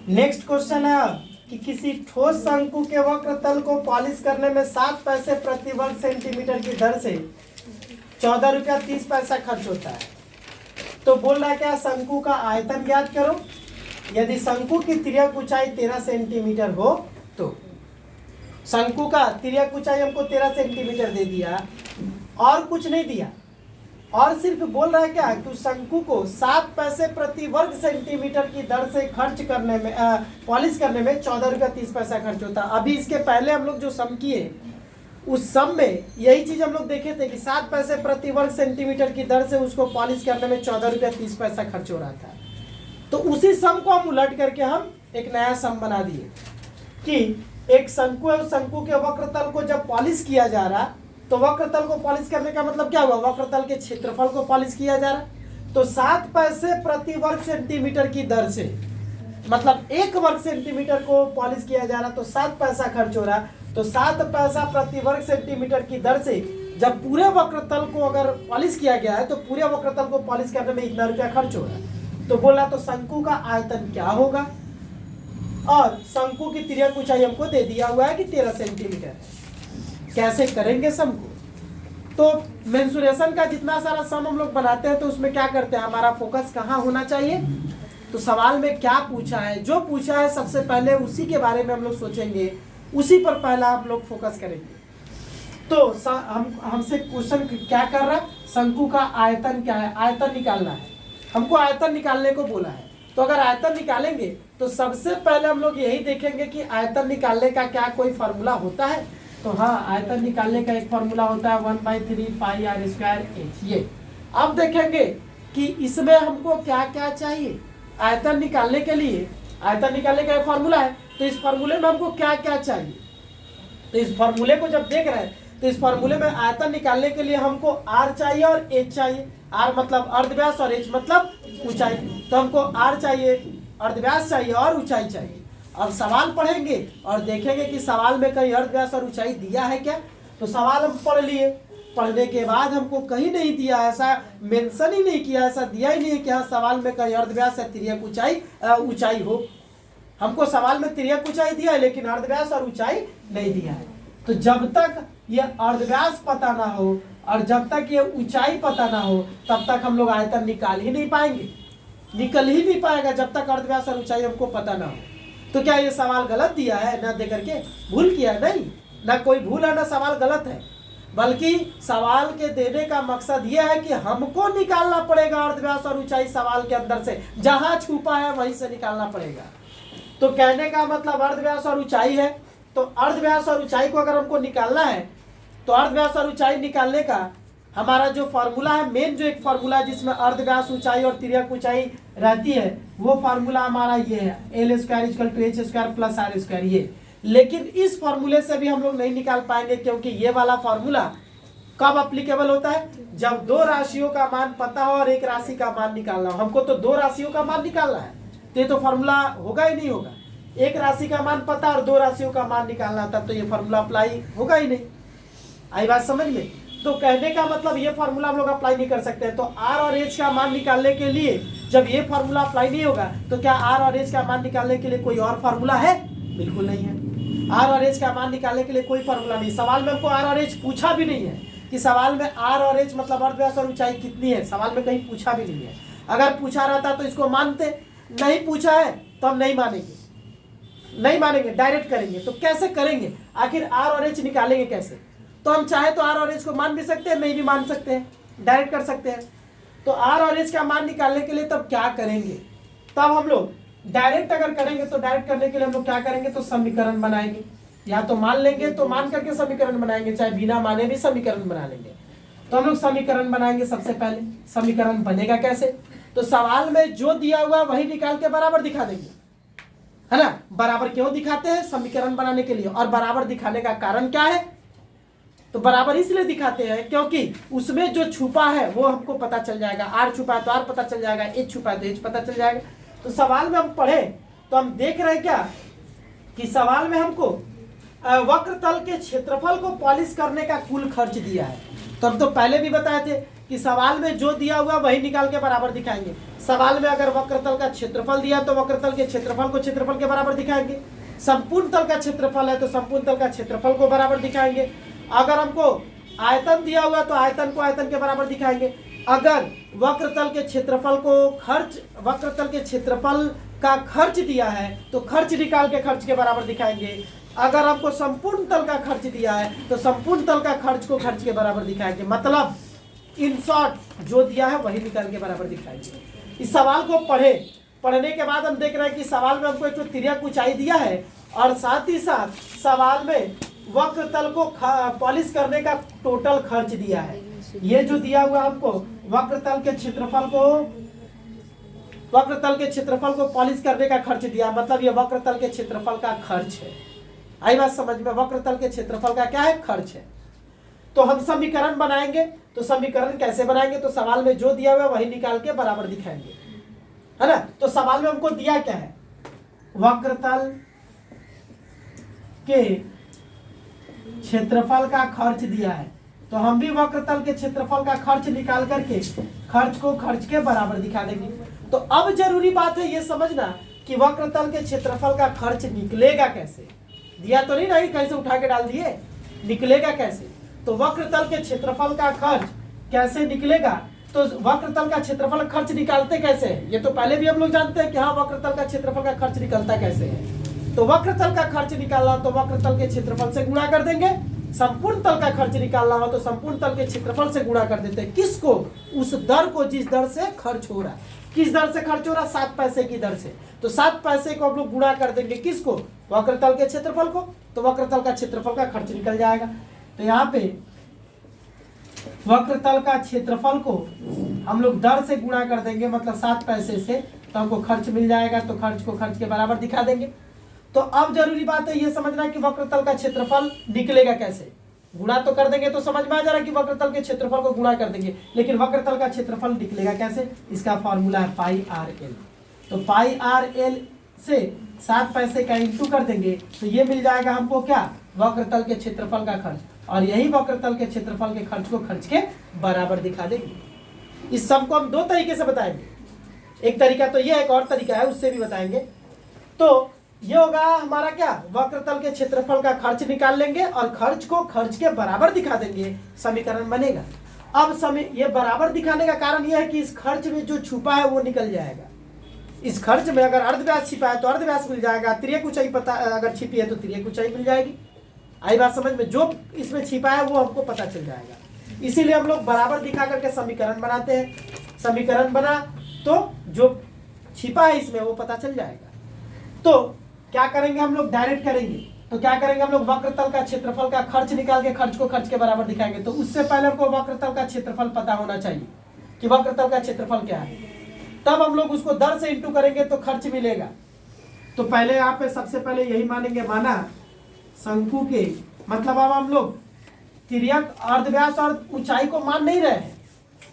Next question है कि किसी ठोस शंकु के वक्र तल को पॉलिश करने में 7 पैसे प्रति वर्ग सेंटीमीटर की दर से 14 रुपया 30 पैसा खर्च होता है। तो बोल रहा है क्या, शंकु का आयतन ज्ञात करो। यदि शंकु की तिर्यक ऊंचाई 13 सेंटीमीटर हो तो शंकु का तिर्यक ऊंचाई हमको 13 सेंटीमीटर दे दिया और कुछ नहीं दिया, और सिर्फ बोल रहा है क्या कि उस शंकु को 7 पैसे प्रति वर्ग सेंटीमीटर की दर से खर्च करने में पॉलिश करने में 14 रुपया 30 पैसा खर्च होता है। अभी इसके पहले हम लोग जो सम किए उस सम में यही चीज हम लोग देखे थे कि 7 पैसे प्रति वर्ग सेंटीमीटर की दर से उसको पॉलिश करने में 14 रुपया 30 पैसा खर्च हो रहा था। तो उसी सम को हम उलट करके हम एक नया सम बना दिए कि एक शंकु है, उस शंकु के वक्र तल को जब पॉलिश किया जा रहा, तो वक्र तल को पॉलिश करने का मतलब क्या हुआ, वक्र तल के क्षेत्रफल को पॉलिश किया जा रहा। तो 7 पैसे प्रति वर्ग सेंटीमीटर की दर से, मतलब 1 वर्ग सेंटीमीटर को पॉलिश किया जा रहा, तो 7 पैसा खर्च हो रहा। तो 7 पैसा प्रति वर्ग सेंटीमीटर की दर से जब पूरे वक्र तल को अगर पॉलिश किया गया है तो पूरे वक्र तल को पॉलिश करने में इतना रुपया खर्च हो रहा है। तो बोला तो शंकु का आयतन क्या होगा, और शंकु की तिर्यक ऊंचाई हमको दे दिया हुआ है कि 13 सेंटीमीटर है। कैसे करेंगे सम को, तो मेंसुरेशन का जितना सारा सम हम लोग बनाते हैं तो उसमें क्या करते हैं, हमारा फोकस कहाँ होना चाहिए, तो सवाल में क्या पूछा है, जो पूछा है सबसे पहले उसी के बारे में हम लोग सोचेंगे, उसी पर पहला हम लोग फोकस करेंगे। तो हमसे क्वेश्चन क्या कर रहा है, शंकु का आयतन क्या है, आयतन निकालना है, हमको आयतन निकालने को बोला है। तो अगर आयतन निकालेंगे तो सबसे पहले हम लोग यही देखेंगे कि आयतन निकालने का क्या कोई फार्मूला होता है। तो हाँ, आयतन निकालने का एक फार्मूला होता है 1/3 पाई r स्क्वायर h। ये अब देखेंगे कि इसमें हमको क्या क्या चाहिए आयतन निकालने के लिए। आयतन निकालने का एक फार्मूला है, तो इस फार्मूले में हमको क्या क्या चाहिए। तो इस फार्मूले को जब देख रहे हैं तो इस फार्मूले में आयतन निकालने के लिए हमको r चाहिए और h चाहिए। r मतलब अर्धव्यास और h मतलब ऊंचाई। तो हमको r चाहिए, अर्धव्यास चाहिए और ऊंचाई चाहिए। अब सवाल पढ़ेंगे और देखेंगे कि सवाल में कहीं अर्धव्यास और ऊंचाई दिया है क्या। तो सवाल हम पढ़ लिए, पढ़ने के बाद हमको कहीं नहीं दिया, ऐसा मेंशन ही नहीं किया, ऐसा दिया ही नहीं है कि हाँ सवाल में कहीं अर्धव्यास या तिर्यक ऊंचाई हो। हमको सवाल में तिर्यक ऊंचाई दिया है लेकिन अर्धव्यास और ऊंचाई नहीं दिया है। तो जब तक ये अर्धव्यास पता ना हो और जब तक ये ऊंचाई पता ना हो तब तक हम लोग आयतन निकाल ही नहीं पाएंगे, निकल ही नहीं पाएगा जब तक अर्धव्यास और ऊंचाई हमको पता ना हो। तो क्या ये सवाल गलत दिया है, ना दे करके भूल किया, नहीं, ना कोई भूल है ना सवाल गलत है, बल्कि सवाल के देने का मकसद ये है कि हमको निकालना पड़ेगा अर्धव्यास और ऊंचाई सवाल के अंदर से, जहां छुपा है वहीं से निकालना पड़ेगा। तो कहने का मतलब अर्धव्यास और ऊंचाई है, तो अर्धव्यास और ऊंचाई को अगर हमको निकालना है तो अर्धव्यास और ऊंचाई निकालने का हमारा जो फार्मूला है, मेन जो एक फार्मूला है जिसमें अर्धव्यास ऊंचाई और तिर्यक ऊंचाई रहती है, वो फार्मूला हमारा ये है l² = h² + r²। ये लेकिन इस फार्मूले से भी हम लोग नहीं निकाल पाएंगे, क्योंकि ये वाला फार्मूला कब अप्लीकेबल होता है, जब 2 राशियों का मान पता हो और एक राशि का मान निकालना हो। हमको तो 2 राशियों का मान निकालना है, तो ये तो फार्मूला होगा ही नहीं होगा। एक राशि का मान पता और 2 राशियों का मान निकालना, तब तो ये फार्मूला अप्लाई होगा ही नहीं। आई बात समझ में। तो कहने का मतलब ये फार्मूला हम लोग अप्लाई नहीं कर सकते। तो r और h का मान निकालने के लिए जब ये फार्मूला अप्लाई नहीं होगा तो क्या r और h का मान निकालने के लिए कोई और फार्मूला है, बिल्कुल नहीं है। r और h का मान निकालने के लिए कोई फार्मूला नहीं। सवाल में हमको r और h पूछा भी नहीं है कि सवाल में r और h मतलब अर्धव्यास और ऊंचाई कितनी है, सवाल में कहीं पूछा भी नहीं है। अगर पूछा रहता तो इसको मानते, नहीं पूछा है तो हम नहीं मानेंगे, डायरेक्ट करेंगे। तो कैसे करेंगे, आखिर r और h निकालेंगे कैसे। तो हम चाहे तो r और h को मान भी सकते हैं, नहीं भी मान सकते हैं, डायरेक्ट कर सकते हैं। तो r और h का मान निकालने के लिए तब क्या करेंगे, तब हम लोग डायरेक्ट अगर करेंगे तो डायरेक्ट करने के लिए हम लोग क्या करेंगे, तो समीकरण बनाएंगे। या तो मान लेंगे तो मान करके समीकरण बनाएंगे, चाहे बिना माने भी समीकरण बना लेंगे। तो हम लोग समीकरण बनाएंगे। सबसे पहले समीकरण बनेगा कैसे, तो सवाल में जो दिया हुआ वही निकाल के बराबर दिखा देंगे, है ना। बराबर क्यों दिखाते हैं, समीकरण बनाने के लिए। और बराबर दिखाने का कारण क्या है, तो बराबर इसलिए दिखाते हैं क्योंकि उसमें जो छुपा है वो हमको पता चल जाएगा। r छुपा है तो r पता चल जाएगा, h छुपा है तो h पता चल जाएगा। तो सवाल में हम पढ़े तो हम देख रहे हैं क्या कि सवाल में हमको वक्र तल के क्षेत्रफल को पॉलिश करने का कुल खर्च दिया है। तो हम तो पहले भी बताए थे कि सवाल में जो दिया हुआ वही निकाल के बराबर दिखाएंगे। सवाल में अगर वक्रतल का क्षेत्रफल दिया तो वक्रतल के क्षेत्रफल को क्षेत्रफल के बराबर दिखाएंगे। संपूर्ण तल का क्षेत्रफल है तो संपूर्ण तल का क्षेत्रफल को बराबर दिखाएंगे। अगर हमको आयतन दिया हुआ तो आयतन को आयतन के बराबर दिखाएंगे। अगर वक्रतल के क्षेत्रफल का खर्च दिया है तो खर्च निकाल के खर्च के बराबर दिखाएंगे। अगर आपको संपूर्ण तल का खर्च दिया है तो संपूर्ण तल का खर्च को खर्च के बराबर दिखाएंगे। मतलब इन शॉर्ट जो दिया है वही निकाल के बराबर दिखाएंगे। इस सवाल को पढ़ने के बाद हम देख रहे हैं कि सवाल में हमको एक तिर्यक ऊंचाई दिया है और साथ ही साथ सवाल में वक्रतल को पॉलिश करने का टोटल खर्च दिया है। ये जो दिया हुआ हमको वक्रतल के क्षेत्रफल को पॉलिश करने का खर्च दिया, मतलब ये वक्रतल के क्षेत्रफल का खर्च है। आई बात समझ में? वक्रतल के क्षेत्रफल का क्या है? खर्च है। तो हम समीकरण बनाएंगे। तो समीकरण कैसे बनाएंगे? तो सवाल में जो दिया हुआ है वही निकाल के बराबर दिखाएंगे, है ना। तो सवाल में हमको दिया क्या है? वक्रतल के क्षेत्रफल का खर्च दिया है, तो हम भी वक्रतल के क्षेत्रफल का खर्च निकाल करके खर्च को खर्च के बराबर दिखा देंगे। तो अब जरूरी बात है ये समझना कि वक्रतल के क्षेत्रफल का खर्च निकलेगा कैसे। दिया तो नहीं ना कैसे उठा के डाल दिए, निकलेगा कैसे? तो वक्रतल के क्षेत्रफल का खर्च कैसे निकलेगा? तो वक्रतल का क्षेत्रफल खर्च निकालते कैसे है ये तो पहले भी हम लोग जानते हैं कि हाँ वक्रतल का क्षेत्रफल का खर्च निकलता कैसे है। तो वक्रतल का खर्च निकालना तो वक्रतल के क्षेत्रफल से गुणा कर देंगे। संपूर्ण तल का खर्च निकालना हो तो संपूर्ण तल के क्षेत्रफल से गुणा कर देते हैं। किसको? उस दर को जिस दर से खर्च हो रहा है। किस दर से खर्च हो रहा है? 7 पैसे की दर से। तो 7 पैसे को हम लोग गुणा कर देंगे किसको? वक्रतल के क्षेत्रफल को। तो वक्रतल का क्षेत्रफल का खर्च निकल जाएगा। तो यहाँ पे वक्रतल का क्षेत्रफल को हम लोग दर से गुणा कर देंगे, मतलब 7 पैसे से, तो हमको खर्च मिल जाएगा। तो खर्च को खर्च के बराबर दिखा देंगे। तो अब जरूरी बात है ये समझना कि वक्रतल का क्षेत्रफल निकलेगा कैसे। गुणा तो कर देंगे तो समझ में आ जा रहा है कि वक्रतल के क्षेत्रफल को गुणा कर देंगे, लेकिन वक्रतल का क्षेत्रफल निकलेगा कैसे? इसका फॉर्मूला है पाई आर एल। तो पाई आर एल से 7 पैसे का इंटू कर देंगे तो ये मिल जाएगा हमको क्या? वक्रतल के क्षेत्रफल का खर्च। और यही वक्रतल के क्षेत्रफल के खर्च को खर्च के बराबर दिखा देंगे। इस सब को हम 2 तरीके से बताएंगे। एक तरीका तो ये है, एक और तरीका है उससे भी बताएंगे। तो ये होगा हमारा क्या? वक्रतल के क्षेत्रफल का खर्च निकाल लेंगे और खर्च को खर्च के बराबर दिखा देंगे, समीकरण बनेगा। अब ये बराबर दिखाने का कारण यह है कि इस खर्च में जो छुपा है वो निकल जाएगा। इस खर्च में अगर अर्धव्यास छिपा है तो अर्धव्यास मिल जाएगा, तिर्यक ऊंचाई पता अगर छिपी है तो तिर्यक ऊंचाई मिल जाएगी। आई बात समझ में? जो इसमें छिपा है वो हमको पता चल जाएगा। इसीलिए हम लोग बराबर दिखा करके समीकरण बनाते हैं। समीकरण बना तो जो छिपा है इसमें वो पता चल जाएगा। तो क्या करेंगे हम लोग? डायरेक्ट करेंगे। तो क्या करेंगे हम लोग? वक्रतल का क्षेत्रफल का खर्च निकाल के खर्च को खर्च के बराबर दिखाएंगे। तो उससे पहले हमको वक्रतल का क्षेत्रफल पता होना चाहिए कि वक्रतल का क्षेत्रफल क्या है, तब हम लोग उसको दर से इंटू करेंगे तो खर्च मिलेगा। तो पहले यहाँ पे सबसे पहले यही मानेंगे, माना शंकु के, मतलब अब हम लोग तिर्यक, अर्धव्यास और ऊंचाई को मान नहीं रहे हैं,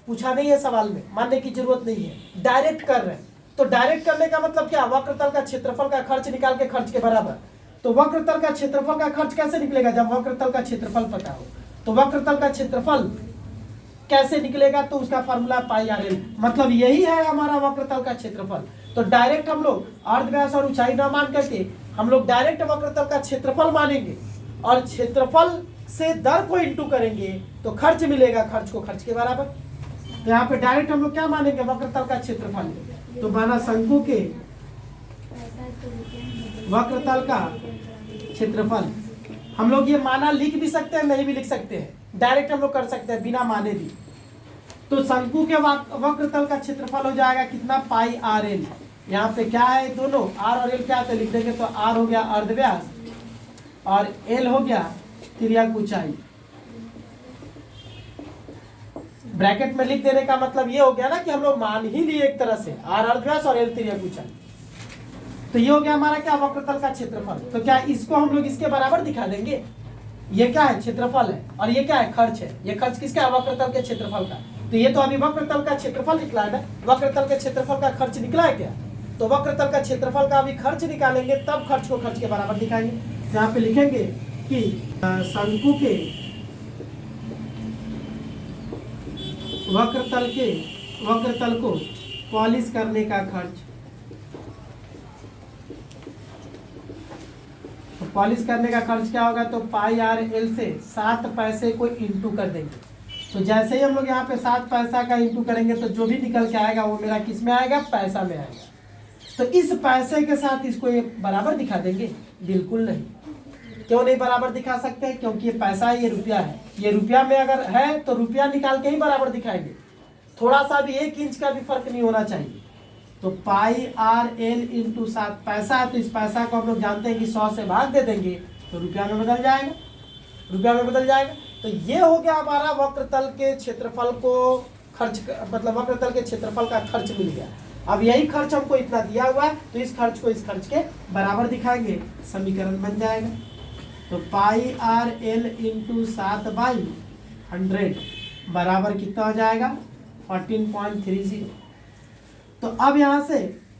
पूछा नहीं है सवाल में, मानने की जरूरत नहीं है, डायरेक्ट कर रहे हैं। तो डायरेक्ट करने का मतलब क्या? वक्रतल का क्षेत्रफल का खर्च निकाल के खर्च के बराबर। तो वक्रतल का क्षेत्रफल का खर्च कैसे निकलेगा? जब वक्रतल का क्षेत्रफल पता हो। तो वक्रतल का क्षेत्रफल कैसे निकलेगा? तो उसका फॉर्मूला पाई आर एल, मतलब यही है हमारा वक्रतल का क्षेत्रफल। तो डायरेक्ट हम लोग अर्धव्यास और ऊंचाई न मान करके हम लोग डायरेक्ट वक्रतल का क्षेत्रफल मानेंगे और क्षेत्रफल से दर को इंटू करेंगे तो खर्च मिलेगा, खर्च को खर्च के बराबर। तो यहाँ पे डायरेक्ट हम लोग क्या मानेंगे? वक्रतल का क्षेत्रफल। तो माना शंकु के वक्रतल का क्षेत्रफल, हम लोग ये माना लिख भी सकते हैं, नहीं भी लिख सकते हैं, डायरेक्ट हम लोग कर सकते हैं बिना माने भी। तो शंकु के वक्रतल का क्षेत्रफल हो जाएगा कितना? पाई आर एल। यहाँ पे क्या है? दोनों आर और एल क्या है तो लिख देंगे। तो आर हो गया अर्धव्यास और एल हो गया तिर्यक ऊंचाई। ब्रैकेट में लिख देने का मतलब ये हो गया ना कि हम लोग मान ही लिए एक तरह से, आर अर्धव्यास और एल तिर्यक ऊंचाई। तो ये हो गया हमारा क्या? वक्रतल का क्षेत्रफल। तो क्या इसको हम लोग इसके बराबर दिखा देंगे? ये क्या है? क्षेत्रफल है और ये क्या है? खर्च है। ये खर्च किसका है? वक्रतल के क्षेत्रफल का। तो ये तो अभी वक्रतल का क्षेत्रफल निकला है ना, वक्रतल के क्षेत्रफल का खर्च निकला है क्या? तो वक्रतल का क्षेत्रफल का अभी खर्च निकालेंगे तब खर्च को खर्च के बराबर दिखाएंगे। यहाँ पे लिखेंगे कि शंकु के वक्रतल को पॉलिश करने का खर्च। तो पॉलिश करने का खर्च क्या होगा, तो पाई आर एल से 7 पैसे को इंटू कर देंगे। तो जैसे ही हम लोग यहाँ पे 7 पैसा का इंटू करेंगे तो जो भी निकल के आएगा वो मेरा किस में आएगा, पैसा में आएगा। तो इस पैसे के साथ इसको ये बराबर दिखा देंगे, बिल्कुल नहीं। क्यों नहीं बराबर दिखा सकते, क्योंकि ये पैसा है, ये रुपया है। ये रुपया में अगर है तो रुपया निकाल के ही बराबर दिखाएंगे, थोड़ा सा भी 1 इंच का भी फर्क नहीं होना चाहिए। तो पाई आर एल इंटू 7 पैसा है, तो इस पैसा को हम लोग जानते हैं कि 100 से भाग दे देंगे तो रुपया में बदल जाएगा, रुपया में बदल जाएगा। तो ये हो गया हमारा वक्रतल के क्षेत्रफल को खर्च, मतलब वक्रतल के क्षेत्रफल का खर्च मिल गया। अब यही खर्च हमको इतना दिया हुआ है, तो इस खर्च को इस खर्च के बराबर दिखाएंगे, समीकरण बन जाएगा। तो पाई आर एल इंटू 7/100 बराबर कितना हो जाएगा, 14.30। तो अब यहाँ से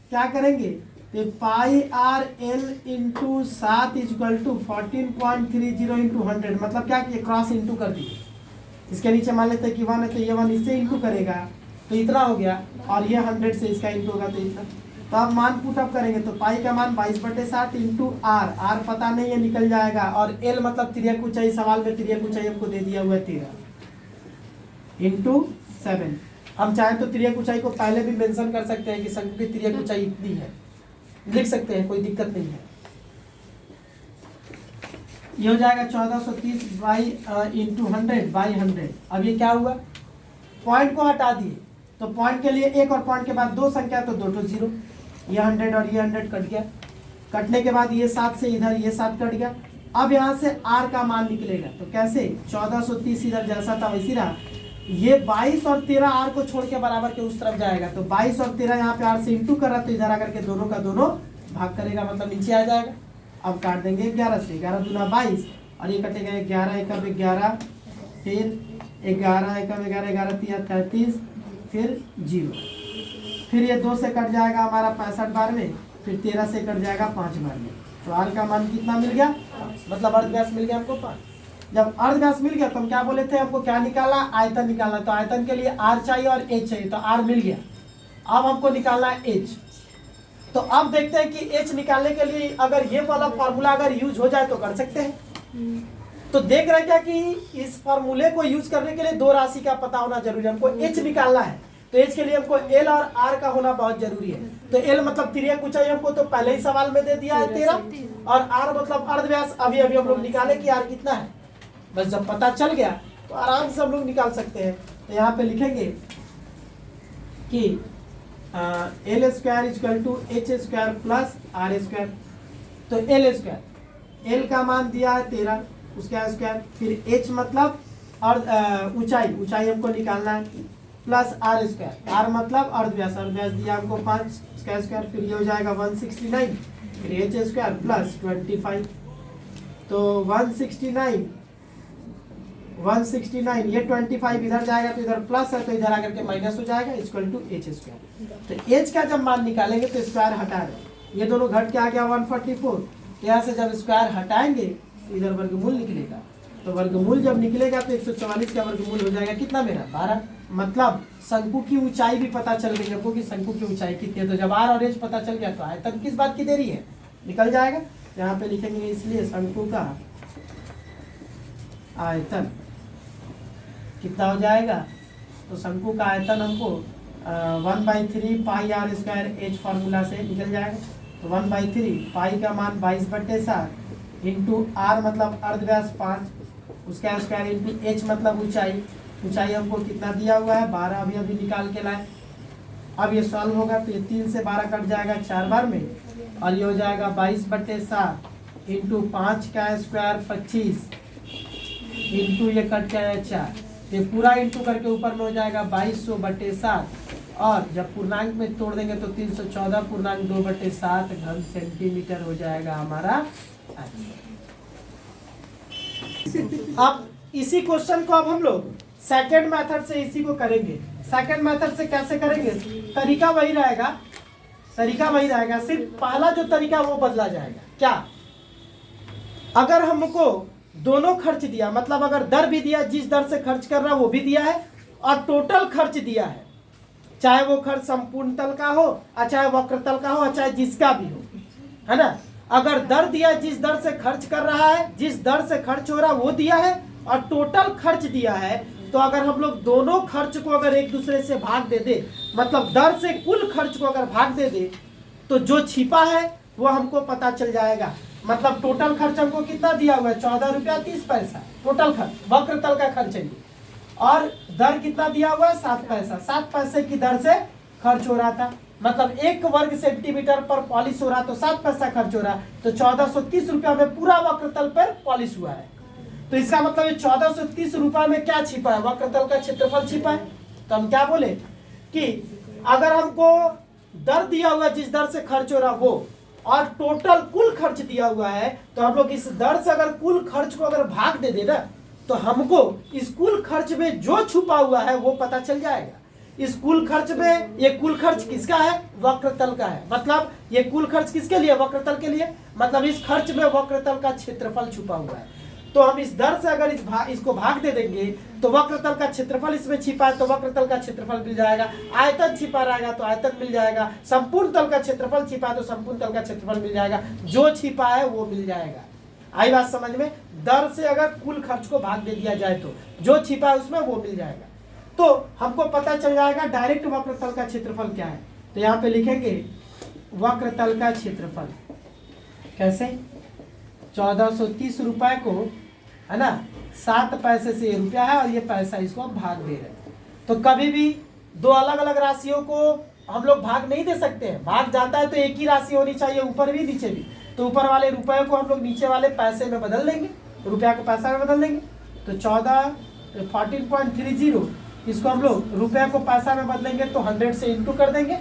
क्या करेंगे, तो pi r l into 7 is equal to 14.30 into 100, मतलब क्या किए, क्रॉस इंटू कर दिए। इसके नीचे मान लेते हैं कि 1 है तो ये 1 इससे इंटू करेगा तो इतना हो गया, और ये 100 से इसका इंटू होगा तो इतना। तो अब मान पुट अप करेंगे तो पाई का मान 22/7 इंटू आर पता नहीं है, निकल जाएगा, और एल मतलब तिर्यक ऊंचाई, सवाल में तिर्यक ऊंचाई हमको दे दिया हुआ है 13 इंटू 7। हम चाहे तो तिर्यक ऊंचाई को पहले भी मेंशन कर सकते हैं कि शंकु की तिर्यक ऊंचाई इतनी है, लिख सकते हैं, कोई दिक्कत नहीं है। ये हो जाएगा 1430 इंटू 100/100। अब ये क्या हुआ, पॉइंट को हटा दिए, तो पॉइंट के लिए 1 और पॉइंट के बाद 2 संख्या तो 2 तो 0, ये 100 और ये 100 कट गया। कटने के बाद ये 7 से इधर ये 7 कट गया। अब यहाँ से r का मान निकलेगा, तो कैसे, 1430 इधर जैसा था वैसी रहा। ये 22 और 13 r को छोड़ के बराबर के उस तरफ जाएगा, तो 22 और 13 यहाँ पे r से इंटू कर रहा, तो इधर आकर के दोनों का दोनों भाग करेगा, मतलब नीचे आ जाएगा। अब काट देंगे 11 से, 11 दूना 22, और ये कटेगा 11 एकम 11, फिर 11 एकम 11, 11 तिया 33, फिर 0, फिर ये 2 से कट जाएगा हमारा 65 बार में, फिर 13 से कट जाएगा 5 बार में। तो r का मान कितना मिल गया, मतलब अर्धव्यास मिल गया हमको 5। जब अर्धव्यास मिल गया तो हम क्या बोले थे, हमको क्या निकालना, आयतन निकालना। तो आयतन के लिए r चाहिए और h चाहिए, तो r मिल गया। अब हमको निकालना है h। तो अब देखते हैं कि h निकालने के लिए अगर ये वाला फार्मूला अगर यूज हो जाए तो कर सकते हैं। तो देख रहे हैं क्या कि इस फार्मूले को यूज करने के लिए 2 राशि का पता होना जरूरी है। हमको h निकालना है, तो h के लिए हमको l और r का होना बहुत जरूरी है। तो l मतलब तिर्यक ऊंचाई हमको तो पहले ही सवाल में दे दिया है 13, और r मतलब अर्धव्यास अभी अभी हम लोग निकाले कि r कितना है। बस जब पता चल गया तो आराम से हम लोग निकाल सकते हैं। तो यहाँ पे लिखेंगे कि L square equal to H square plus R square. तो एल स्क्वायर, एल का मान दिया है 13, उसका स्क्वायर, फिर एच मतलब और ऊंचाई, ऊंचाई हमको निकालना है, प्लस आर स्क्वायर, आर मतलब अर्धव्यास, अर्धव्यास दिया हमको 5, उसका स्क्वायर, फिर ये हो जाएगा 169, फिर एच स्क्वायर प्लस 25। तो 169 ये 25 इधर जाएगा तो इधर प्लस है, तो इधर आकर के माइनस हो जाएगा, इक्वल टू एच स्क्वायर। तो एच का जब मान निकालेंगे तो स्क्वायर हटा दें, ये दोनों घट के आ गया 144। यहाँ से जब स्क्वायर हटाएंगे तो इधर वर्गमूल निकलेगा, तो वर्गमूल जब निकलेगा तो 144 का वर्गमूल हो जाएगा कितना मेरा, 12। मतलब शंकु की ऊंचाई भी पता चल गई हमको कि शंकु की ऊंचाई कितनी है। तो जब आर और एच पता चल गया तो आयतन किस बात की देरी है, निकल जाएगा। यहाँ पे लिखेंगे इसलिए शंकु का आयतन कितना हो जाएगा, तो शंकु का आयतन हमको 1/3 पाई आर स्क्वायर एच फार्मूला से निकल जाएगा। तो 1/3 पाई का मान 22/7 इंटू आर मतलब अर्धव्यास 5, उसका स्क्वायर इंटू एच मतलब ऊंचाई, ऊंचाई हमको कितना दिया हुआ है 12, अभी अभी निकाल के लाए। अब ये सॉल्व होगा तो ये 3 से 12 कट जाएगा 4 बार में, और ये हो जाएगा 22/7 इंटू 5 का स्क्वायर 25 इंटू ये कट जाएगा 4, ये पूरा इंटू करके ऊपर में हो जाएगा 2200/7, और जब पूर्णांक में तोड़ देंगे तो 314.2/7 घन सेंटीमीटर हो जाएगा हमारा। अब इसी क्वेश्चन को अब हम लोग सेकंड मेथड से इसी को करेंगे। सेकंड मेथड से कैसे करेंगे, तरीका वही रहेगा, तरीका वही रहेगा, सिर्फ पहला जो तरीका वो बदला जाएगा। क्या, अगर हमको दोनों खर्च दिया, मतलब अगर दर भी दिया, जिस दर से खर्च कर रहा है वो भी दिया है, और टोटल खर्च दिया है, चाहे वो खर्च संपूर्ण तल का हो और चाहे वक्र तल का हो और चाहे जिसका भी हो, है ना। अगर दर दिया, जिस दर से खर्च कर रहा है, जिस दर से खर्च हो रहा है वो दिया है, और टोटल खर्च दिया है, तो अगर हम लोग दोनों खर्च को अगर एक दूसरे से भाग दे दे, मतलब दर से कुल खर्च को अगर भाग दे दे, तो जो छिपा है वो हमको पता चल जाएगा। मतलब टोटल खर्च हमको कितना दिया हुआ है, 14 रुपया 30 पैसा टोटल खर्च, वक्र तल का खर्च है। और दर कितना दिया हुआ है, 7 पैसा, 7 पैसे की दर से खर्च हो रहा था, मतलब 1 वर्ग सेंटीमीटर पर पॉलिश हो रहा, तो 7 पैसा खर्च हो रहा, तो 1430 रुपया में पूरा वक्र तल पर पॉलिश हुआ है। तो इसका मतलब 1430 रुपया में क्या छिपा है, वक्र तल का क्षेत्रफल छिपा है। तो हम क्या बोले कि अगर हमको दर दिया हुआ है, जिस दर से खर्च हो रहा वो, और टोटल कुल खर्च दिया हुआ है, तो हम लोग इस दर से अगर कुल खर्च को अगर भाग दे देना, तो हमको इस कुल खर्च में जो छुपा हुआ है वो पता चल जाएगा। इस कुल खर्च में, ये कुल खर्च किसका है, वक्र तल का है, मतलब ये कुल खर्च किसके लिए, वक्र तल के लिए, मतलब इस खर्च में वक्र तल का क्षेत्रफल छुपा हुआ है। तो हम इस दर से अगर इसको भाग दे देंगे, तो वक्र तल का क्षेत्रफल इसमें छिपा है, तो वक्र तल का क्षेत्रफल मिल जाएगा। आयतन छिपा रहेगा तो आयतन मिल जाएगा। संपूर्ण तल का क्षेत्रफल छिपा है तो संपूर्ण तल का क्षेत्रफल मिल जाएगा। जो छिपा है वो मिल जाएगा। आई बात समझ में। दर से अगर कुल खर्च को भाग दे दिया जाए तो जो छिपा है उसमें वो मिल जाएगा। तो हमको पता चल जाएगा डायरेक्ट वक्र तल का क्षेत्रफल क्या है। तो यहाँ पे लिखेंगे वक्र तल का क्षेत्रफल कैसे, 1430 रुपए को, है ना, 7 पैसे से ये रुपया है और ये पैसा इसको हम भाग दे रहे हैं। तो कभी भी दो अलग अलग राशियों को हम लोग भाग नहीं दे सकते हैं। भाग जाता है तो एक ही राशि होनी चाहिए, ऊपर भी नीचे भी। तो ऊपर वाले रुपए को हम लोग नीचे वाले पैसे में बदल देंगे, रुपया को पैसा में बदल देंगे। तो 1430 इसको हम लोग रुपया को पैसा में बदलेंगे तो 100 से इंटू कर देंगे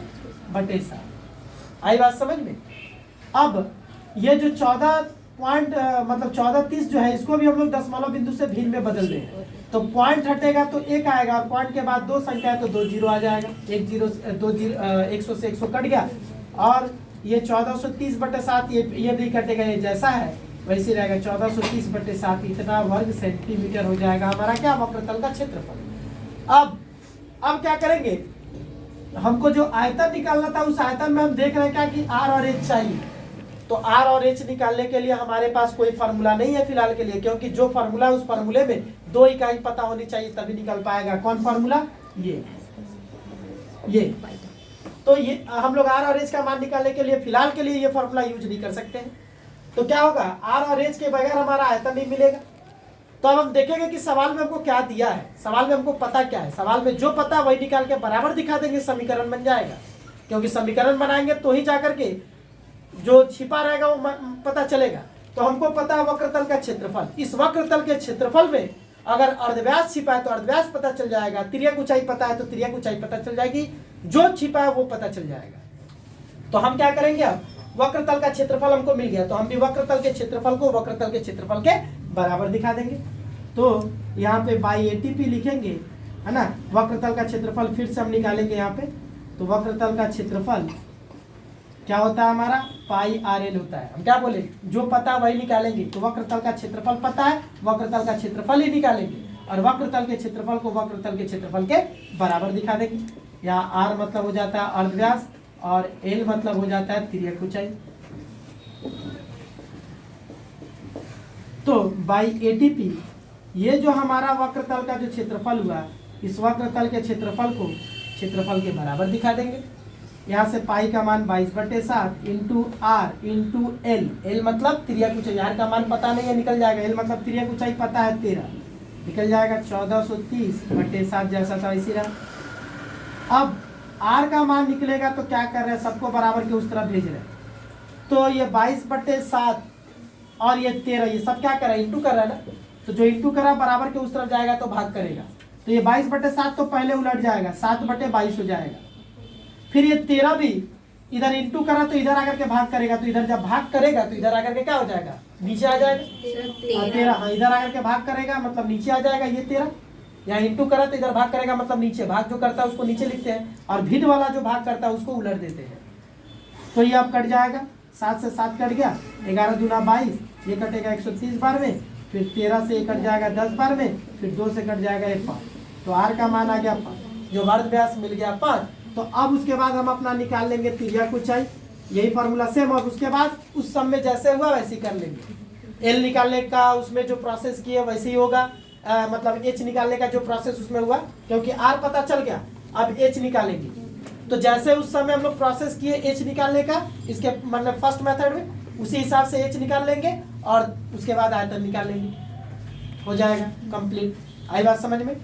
बटे 7। आई बात समझ में। अब ये जो 1430 जो है, इसको भी हम लोग दशमलव बिंदु से भिन्न में बदल देंगे। तो पॉइंट हटेगा तो 1 आएगा, और पॉइंट के बाद 2 संख्या है तो 2 जीरो आ जाएगा। 100 से 100 कट गया, और ये 1430 बटे 7 ये भी कटेगा, ये जैसा है वैसे रहेगा। 1430 बटे 7 इतना वर्ग सेंटीमीटर हो जाएगा हमारा क्या, वक्र तल का क्षेत्रफल। अब क्या करेंगे, हमको जो आयतन निकालना था उस आयतन में हम देख रहे हैं क्या कि आर और एच चाहिए। तो आर और एच निकालने के लिए हमारे पास कोई फार्मूला नहीं है फिलहाल के लिए, क्योंकि जो फार्मूला है उस फार्मूले में 2 इकाई पता होनी चाहिए तभी निकल पाएगा। कौन फार्मूला, ये। तो ये हम लोग आर और एच का मान निकालने के लिए फिलहाल के लिए ये फार्मूला यूज नहीं कर सकते हैं। तो क्या होगा, आर और एच के बगैर हमारा आयतन नहीं मिलेगा। तो अब हम देखेंगे कि सवाल में हमको क्या दिया है, सवाल में हमको पता क्या है। सवाल में जो पता वही निकाल के बराबर दिखा देंगे, समीकरण बन जाएगा। क्योंकि समीकरण बनाएंगे तो ही जाकर के जो छिपा रहेगा वो पता चलेगा। तो हमको पता है वक्र तल का क्षेत्रफल। इस वक्र तल के क्षेत्रफल में अगर अर्धव्यास छिपा है तो अर्धव्यास पता चल जाएगा, तिर्यक ऊंचाई पता है तो तिर्यक ऊंचाई पता चल जाएगी, जो छिपा है वो पता चल जाएगा। तो हम क्या करेंगे, अब वक्र तल का क्षेत्रफल हमको मिल गया, तो हम भी वक्र तल के क्षेत्रफल को वक्र तल के क्षेत्रफल के बराबर दिखा देंगे। तो यहाँ पे बाई ATP लिखेंगे, है ना। वक्र तल का क्षेत्रफल फिर से हम निकालेंगे यहाँ पे। तो वक्र तल का क्षेत्रफल क्या होता है हमारा, पाई RL होता है। हम क्या बोले, जो पता वही निकालेंगे। तो वक्र तल का क्षेत्रफल पता है, वक्र तल का क्षेत्रफल ही निकालेंगे, और वक्र तल के क्षेत्रफल को वक्र तल के क्षेत्रफल के बराबर दिखा देंगे। यहाँ R मतलब हो जाता है अर्धव्यास, और L मतलब हो जाता है तिर्यक ऊंचाई। तो बाई ATP ये जो हमारा वक्र तल का जो क्षेत्रफल हुआ, इस वक्र तल के क्षेत्रफल को क्षेत्रफल के बराबर दिखा देंगे। यहाँ से पाई का मान 22/7 into R into L। L मतलब तिर्यक ऊंचाई, R का मान पता नहीं है, निकल जाएगा। L मतलब तिर्यक ऊंचाई पता है 13, निकल जाएगा 1430/7 जैसा था इसी रहा। अब R का मान निकलेगा तो क्या कर रहे हैं, सबको बराबर के उस तरफ भेज रहे हैं। तो ये 22/7 और ये 13, ये सब क्या कर रहा है, इंटू कर रहा है ना। तो जो इंटू करा बराबर के उस तरफ जाएगा तो भाग करेगा। तो ये 22/7 तो पहले उलट जाएगा, 7/22 हो जाएगा। फिर ये 13 भी इधर इंटू करा तो इधर आकर के भाग करेगा, तो इधर जब भाग करेगा तो इधर आकर के क्या हो जाएगा, नीचे आ जाएगा 13। हाँ, इधर आकर के भाग करेगा मतलब नीचे आ जाएगा ये 13। यहाँ इंटू करा तो इधर भाग करेगा मतलब नीचे, भाग जो करता है उसको नीचे लिखते हैं, और भिन्न वाला जो भाग करता है उसको उलट देते हैं। तो ये अब कट जाएगा, 7 से 7 कट गया, 11 दूना 22, ये कटेगा 130 बार में, फिर 13 से ये कट जाएगा 10 बार में, फिर 2 से कट जाएगा 1 बार। तो आर का मान आ गया 5, जो वर्ग व्यास मिल गया 5। तो अब उसके बाद हम अपना निकाल लेंगे तिर्यक ऊंचाई, यही फॉर्मूला सेम। और उसके बाद उस सब में जैसे हुआ वैसे ही कर लेंगे। एल निकालने का उसमें जो प्रोसेस किए वैसे ही होगा, मतलब एच निकालने का जो प्रोसेस उसमें हुआ, क्योंकि आर पता चल गया, अब एच निकालेंगे। तो जैसे उस समय हम लोग प्रोसेस किए एच निकालने का, इसके मतलब फर्स्ट मेथड में, उसी हिसाब से एच निकाल लेंगे और उसके बाद आयतन निकाल लेंगे, हो जाएगा कंप्लीट। आई बात समझ में?